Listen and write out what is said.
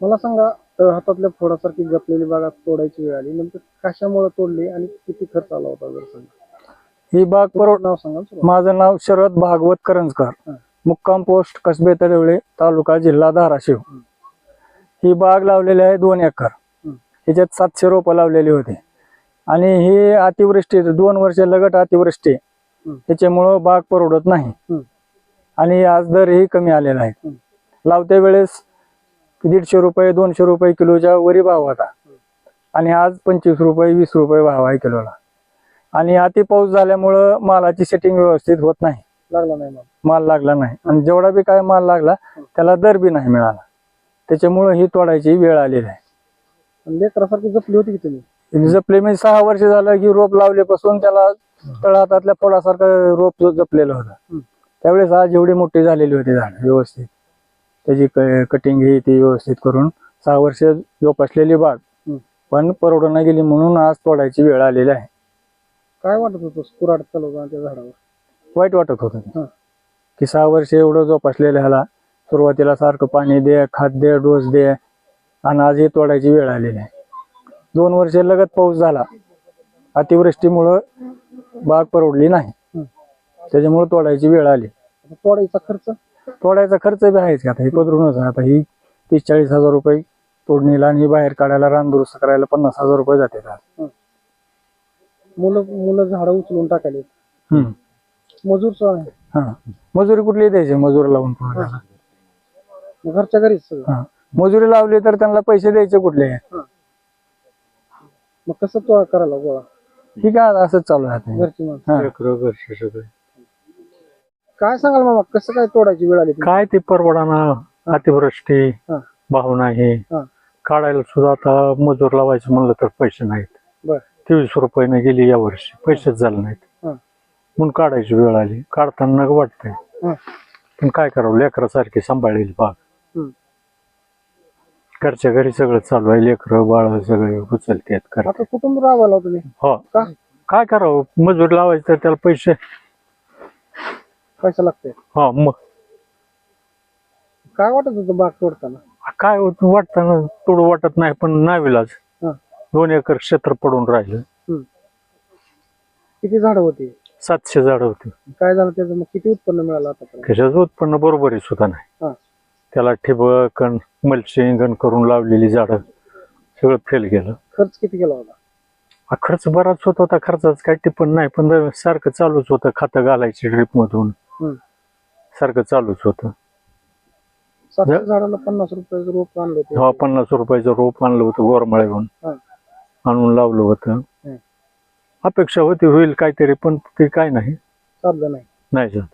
मला सांगा, हातातल्या फोडासारखी जपलेली बाग तोडायची वेळ आली, नेमकं कशामुळे तोडली आणि किती खर्च आला होता जर सांगा? ही बाग नाव सांगा सुरुवात. माझं नाव शरद भागवत करंजकर, मुक्काम पोस्ट कसबे तडवळे, तालुका जिल्हा धाराशिव. ही बाग लावलेली आहे 2 एकर. ह्याच्यात 700 रोपं लावलेली होती आणि ही अतिवृष्टी 2 वर्ष लगट अतिवृष्टी, त्याच्यामुळं बाग परवडत नाही आणि आज दरही कमी आलेला आहे. लावत्या वेळेस 150 रुपये 200 रुपये किलोच्या वरी भाव होता आणि आज 25 रुपये 20 रुपये भाव आहे किलोला. आणि अति पाऊस झाल्यामुळं मालाची सेटिंग व्यवस्थित होत नाही, माल लागला नाही आणि जेवढा बी काय माल लागला त्याला दर बी नाही मिळाला. त्याच्यामुळे ही तोडायची वेळ आलेली आहे. लेकरासारखी जपली होती की तुम्ही? जपले म्हणजे 6 वर्ष झालं की रोप लावल्यापासून त्याला तळहातातल्या फोडासारखं रोप जपलेलं होतं. त्यावेळेस आज एवढी मोठी झालेली होती झाड व्यवस्थित, त्याची कटिंग ही ती व्यवस्थित करून 6 वर्ष जोपासलेली बाग पण परवडून गेली म्हणून आज तोडायची वेळ आलेली आहे. काय वाटत होतं कुऱ्हाड चालवताना त्या झाडावर? वाईट वाटत होतं की 6 वर्ष एवढं जोपासलेलं ह्याला सुरुवातीला सारखं पाणी दे, खाद दे, डोस दे आणि आज हे तोडायची वेळ आलेली आहे. 2 वर्ष लगत पाऊस झाला, अतिवृष्टीमुळं बाग परवडली नाही, त्याच्यामुळे तोडायची वेळ आली. तोडायचा खर्च बी आहेच. आता हे पदरूनच आता ही 30-40 हजार रुपये तोडणीला आणि बाहेर काढायला रान दुरुस्त करायला 50,000 रुपये जाते. मुलं झाडं उचलून टाकायला मजूर मजुरी कुठली द्यायची? मजूर लावून घरच्या घरीच मजुरी लावली तर त्यांना पैसे द्यायचे कुठले? मग कसं तो करायला गोळा? ठीक आहे, असंच चालू आहे. घरची माणसं. काय सांगाल मामा, कसं काय तोडायची वेळ आली? काय ते परवडाना, अतिवृष्टी भाव नाही, काढायला सुद्धा आता मजूर लावायचं म्हणलं तर पैसे नाहीत. 23 रुपयाने गेली या वर्षी, पैसेच झाले नाहीत म्हणून काढायची वेळ आली. काढताना वाटतंय पण काय करावं, लेकरासारखी सांभाळलेली बाग. घरच्या घरी सगळं चालू आहे, लेकरं बाळ सगळे उचलते. कुटुंब राहायला तुम्ही? हो, काय करावं, मजूर लावायचं तर त्याला पैसा लागते. हा, मग काय वाटत होतं बाग तोडताना? काय वाटताना तोडू वाटत नाही पण नाविलाज 2 एकर क्षेत्र पडून राहिलं. किती झाड होती? 700 झाडं होती. काय झालं त्याचं? मग किती उत्पन्न मिळालं आता? कशाचं उत्पन्न बरोबर सुद्धा नाही. त्याला ठिबक मल्चिंग करून लावलेली झाडं सगळं फेल गेलं. खर्च किती केला होता? खर्च बराच होत होता, खर्चाच काही टिप्पण नाही, पण सारखं चालूच होतं. खतं घालायची ड्रीप मधून सारखं चालूच होतं. 700 झाडाला 50 रुपयाचं रोप आणलं होतं. हा, 50 रुपयाचं रोप आणलं होतं गोरमळ्याहून, आणून लावलं होतं. अपेक्षा होती होईल काहीतरी, पण ते काय नाही झालं.